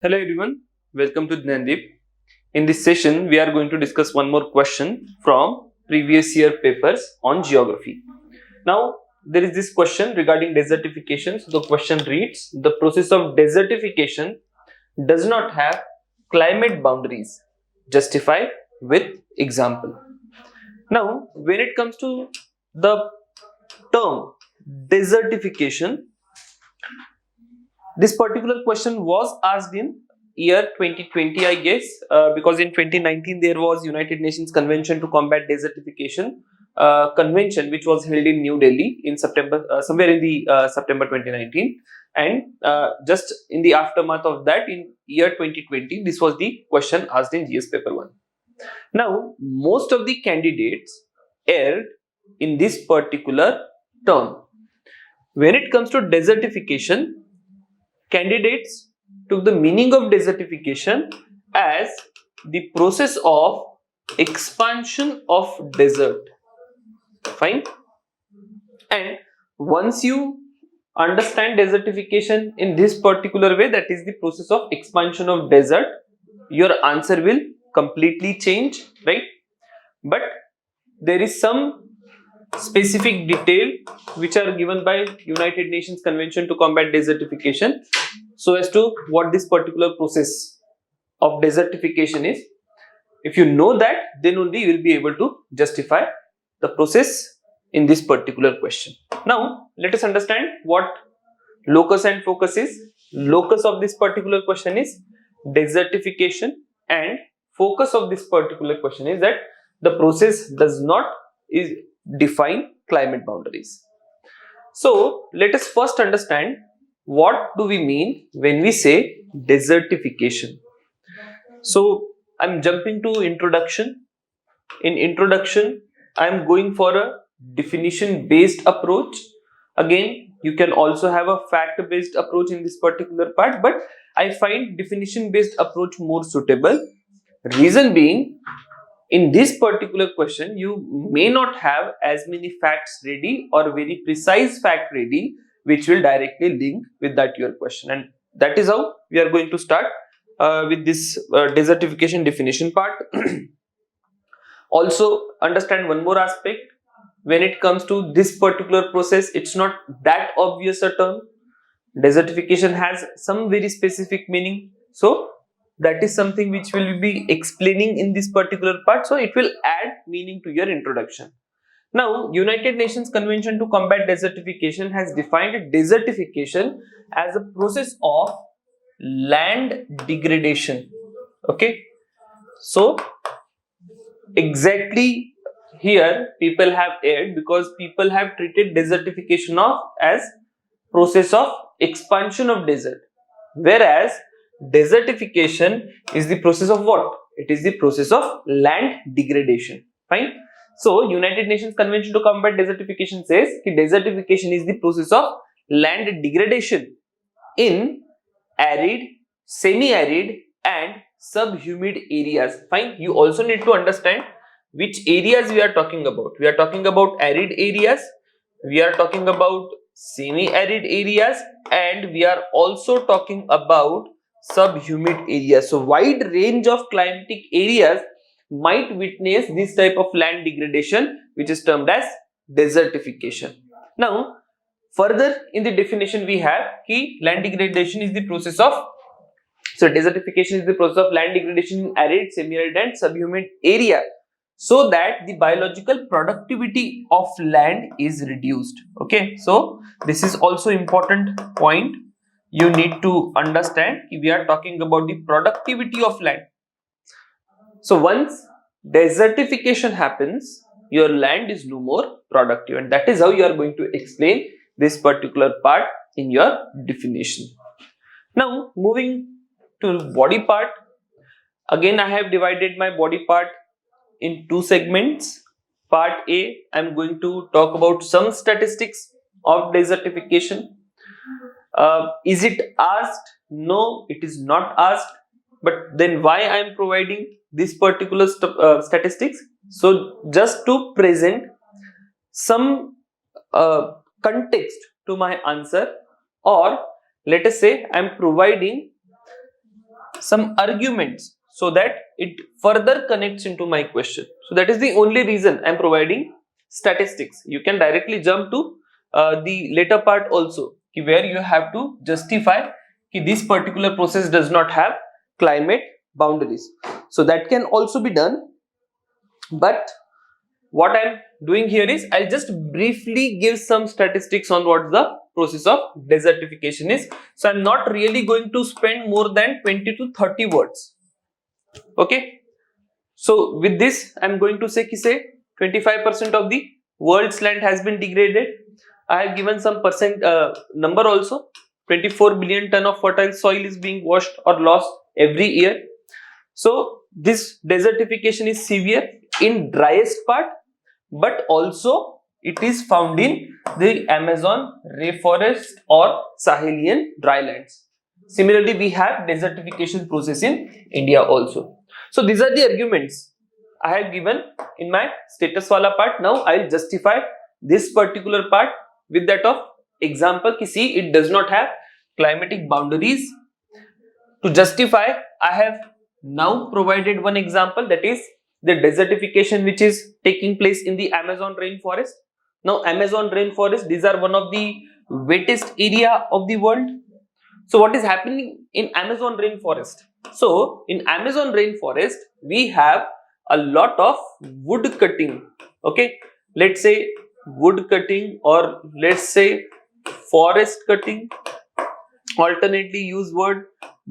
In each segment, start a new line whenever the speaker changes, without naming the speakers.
Hello everyone, welcome to Dnyanadeep. In this session, we are going to discuss one more question from previous year papers on geography. Now, there is this question regarding desertification. So, the question reads, the process of desertification does not have climate boundaries. Justify with example. Now, when it comes to the term desertification, this particular question was asked in year 2020, I guess, because in 2019 there was United Nations Convention to Combat Desertification convention, which was held in New Delhi in September, somewhere in the September 2019, and just in the aftermath of that, in year 2020, this was the question asked in GS paper 1. Now, most of the candidates erred in this particular term. When it comes to desertification, candidates took the meaning of desertification as the process of expansion of desert. Fine. And once you understand desertification in this particular way, that is the process of expansion of desert, your answer will completely change, right? But there is some specific detail which are given by United Nations Convention to Combat Desertification, so as to what this particular process of desertification is. If you know that, then only you will be able to justify the process in this particular question. Now, let us understand what locus and focus is. Locus of this particular question is desertification, and focus of this particular question is that the process does not define climate boundaries. So, let us first understand what do we mean when we say desertification. So, I'm jumping to introduction. In introduction, I'm going for a definition based approach. Again, you can also have a fact based approach in this particular part, but I find definition based approach more suitable. Reason being, in this particular question, you may not have as many facts ready or very precise fact ready, which will directly link with that your question. And that is how we are going to start with this desertification definition part. Also, understand one more aspect. When it comes to this particular process, it's not that obvious a term. Desertification has some very specific meaning. So, that is something which will be explaining in this particular part. So, it will add meaning to your introduction. Now, United Nations Convention to Combat Desertification has defined desertification as a process of land degradation. Okay. So, exactly here people have erred because people have treated desertification of as process of expansion of desert, whereas desertification is the process of what? It is the process of land degradation. Fine. So, United Nations Convention to Combat Desertification says that desertification is the process of land degradation in arid, semi-arid and subhumid areas. Fine. You also need to understand which areas we are talking about. We are talking about arid areas, we are talking about semi-arid areas, and we are also talking about subhumid areas. So, wide range of climatic areas might witness this type of land degradation, which is termed as desertification. Now, further in the definition we have key land degradation is the process of, so desertification is the process of land degradation in arid, semi-arid and subhumid area, so that the biological productivity of land is reduced. Okay, so this is also important point you need to understand. We are talking about the productivity of land. So once desertification happens, your land is no more productive, and that is how you are going to explain this particular part in your definition. Now, moving to body part. Again, I have divided my body part in two segments. Part A, I am going to talk about some statistics of desertification. Is it asked? No, it is not asked. But then why I am providing this particular statistics? So, just to present some context to my answer, or let us say I am providing some arguments so that it further connects into my question. So that is the only reason I am providing statistics. You can directly jump to the later part also, where you have to justify that this particular process does not have climate boundaries. So that can also be done, but what I am doing here is I'll just briefly give some statistics on what the process of desertification is. So I'm not really going to spend more than 20 to 30 words. Okay. So with this, I'm going to say 25% of the world's land has been degraded. I have given some percent number also. 24 billion ton of fertile soil is being washed or lost every year. So this desertification is severe in driest part, but also it is found in the Amazon rainforest or Sahelian drylands. Similarly, we have desertification process in India also. So these are the arguments I have given in my status wala part. Now I will justify this particular part with that of example. See, it does not have climatic boundaries. To justify, I have now provided one example, that is the desertification which is taking place in the Amazon rainforest. Now Amazon rainforest, these are one of the wettest area of the world. So what is happening in Amazon rainforest? So in Amazon rainforest, we have a lot of wood cutting. Okay, let's say wood cutting, or let's say forest cutting. Alternately use word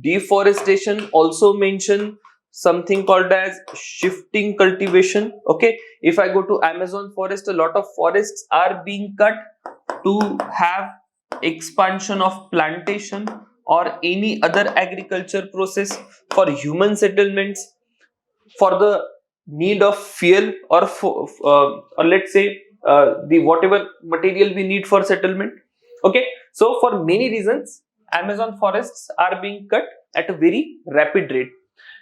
deforestation, also mention something called as shifting cultivation. Okay, if I go to Amazon forest, a lot of forests are being cut to have expansion of plantation or any other agriculture process for human settlements, for the need of fuel, or for, or let's say the whatever material we need for settlement. Okay, so for many reasons Amazon forests are being cut at a very rapid rate.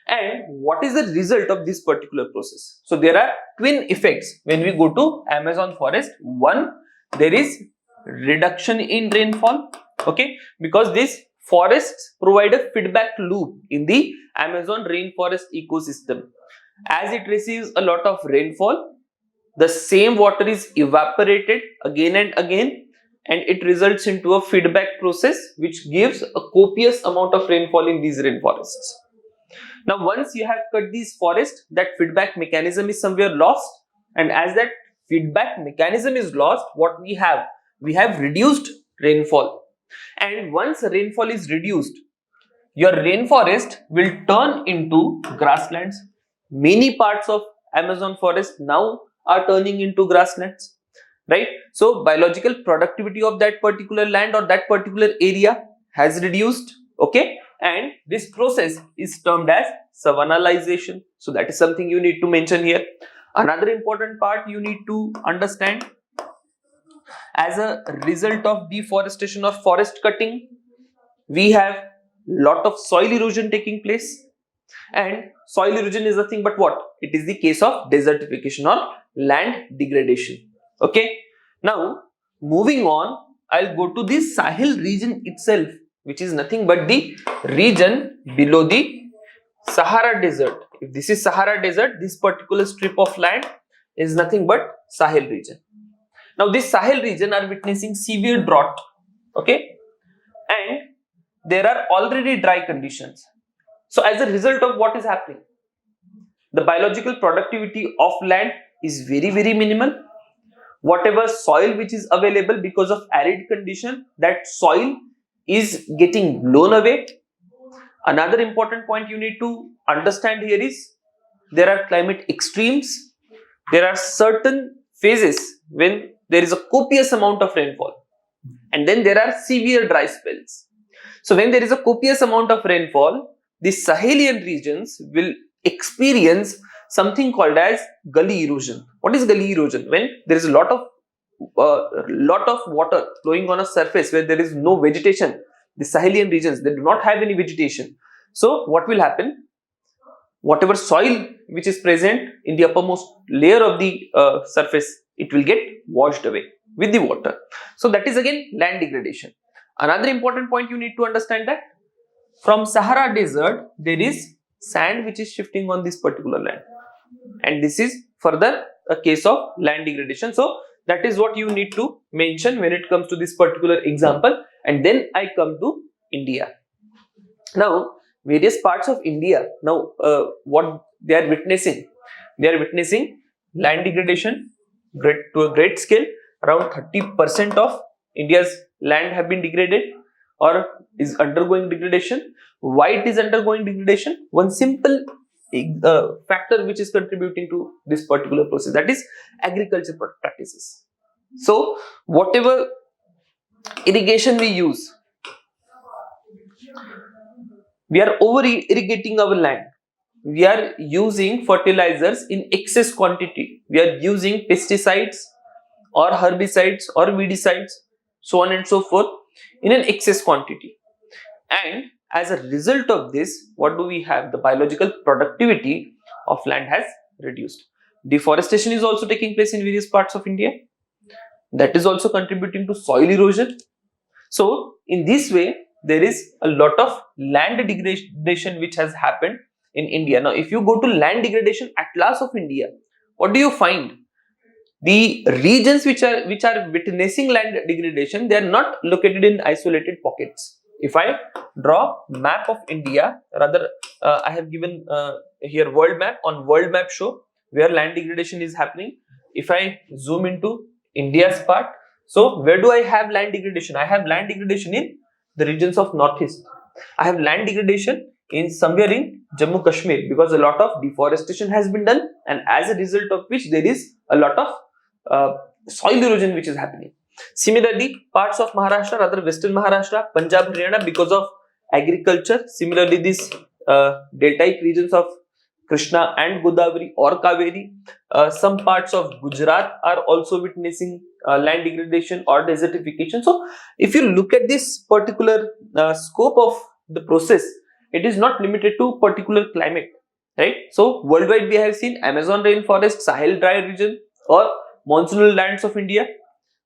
And what is the result of this particular process? So there are twin effects when we go to Amazon forest. One, there is reduction in rainfall. Okay, because these forests provide a feedback loop in the Amazon rainforest ecosystem. As it receives a lot of rainfall, the same water is evaporated again and again, and it results into a feedback process which gives a copious amount of rainfall in these rainforests. Now once you have cut these forests, that feedback mechanism is somewhere lost, and as that feedback mechanism is lost, what we have reduced rainfall. And once rainfall is reduced, your rainforest will turn into grasslands. Many parts of Amazon forest now are turning into grasslands, right? So biological productivity of that particular land or that particular area has reduced. Okay, and this process is termed as savannahization. So that is something you need to mention here. Another important part you need to understand: as a result of deforestation or forest cutting, we have lot of soil erosion taking place. And soil erosion is nothing but what? It is the case of desertification or land degradation. Okay, now moving on, I'll go to the Sahel region itself, which is nothing but the region below the Sahara desert. If this is Sahara desert, this particular strip of land is nothing but Sahel region. Now this Sahel region are witnessing severe drought. Okay, and there are already dry conditions. So as a result of what is happening, the biological productivity of land is very minimal. Whatever soil which is available, because of arid condition, that soil is getting blown away. Another important point you need to understand here is there are climate extremes. There are certain phases when there is a copious amount of rainfall, and then there are severe dry spells. So when there is a copious amount of rainfall, the Sahelian regions will experience something called as gully erosion. What is gully erosion? When there is a lot of water flowing on a surface where there is no vegetation. The Sahelian regions, they do not have any vegetation. So what will happen? Whatever soil which is present in the uppermost layer of the surface, it will get washed away with the water. So that is again land degradation. Another important point you need to understand that from Sahara Desert, there is sand which is shifting on this particular land, and this is further a case of land degradation. So that is what you need to mention when it comes to this particular example. And then I come to India. Now, various parts of India, now what they are witnessing? They are witnessing land degradation to a great scale. Around 30% of India's land have been degraded or is undergoing degradation. Why it is undergoing degradation? One simple factor which is contributing to this particular process, that is agriculture practices. So whatever irrigation we use, we are over irrigating our land. We are using fertilizers in excess quantity. We are using pesticides or herbicides or weedicides, so on and so forth, in an excess quantity. And as a result of this, what do we have? The biological productivity of land has reduced. Deforestation is also taking place in various parts of India. That is also contributing to soil erosion. So in this way, there is a lot of land degradation which has happened in India. Now, if you go to land degradation atlas of India, what do you find? The regions which are witnessing land degradation, they are not located in isolated pockets. If I draw map of India, rather I have given here world map. On world map show where land degradation is happening. If I zoom into India's part, so where do I have land degradation? I have land degradation in the regions of northeast. I have land degradation in somewhere in Jammu Kashmir, because a lot of deforestation has been done, and as a result of which there is a lot of soil erosion which is happening. Similarly, parts of Maharashtra, rather western Maharashtra, Punjab, Haryana, because of agriculture. Similarly, these deltaic regions of Krishna and Godavari or Kaveri, some parts of Gujarat are also witnessing land degradation or desertification. So if you look at this particular scope of the process, it is not limited to particular climate, right? So worldwide we have seen Amazon rainforest, Sahel dry region, or monsoonal lands of India,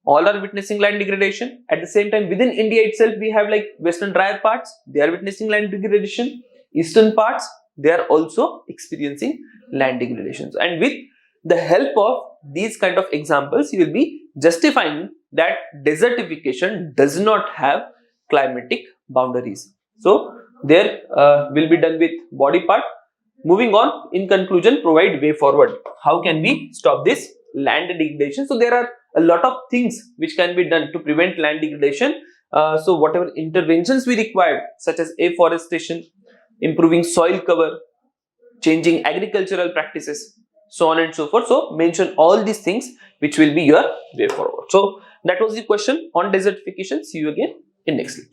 all are witnessing land degradation. At the same time, within India itself, we have like western drier parts, they are witnessing land degradation. Eastern parts, they are also experiencing land degradations. And with the help of these kind of examples, you will be justifying that desertification does not have climatic boundaries. So there will be done with body part. Moving on, in conclusion, provide way forward. How can we stop this land degradation? So there are a lot of things which can be done to prevent land degradation. So whatever interventions we require, such as afforestation, improving soil cover, changing agricultural practices, so on and so forth. So mention all these things which will be your way forward. So that was the question on desertification. See you again in next lecture.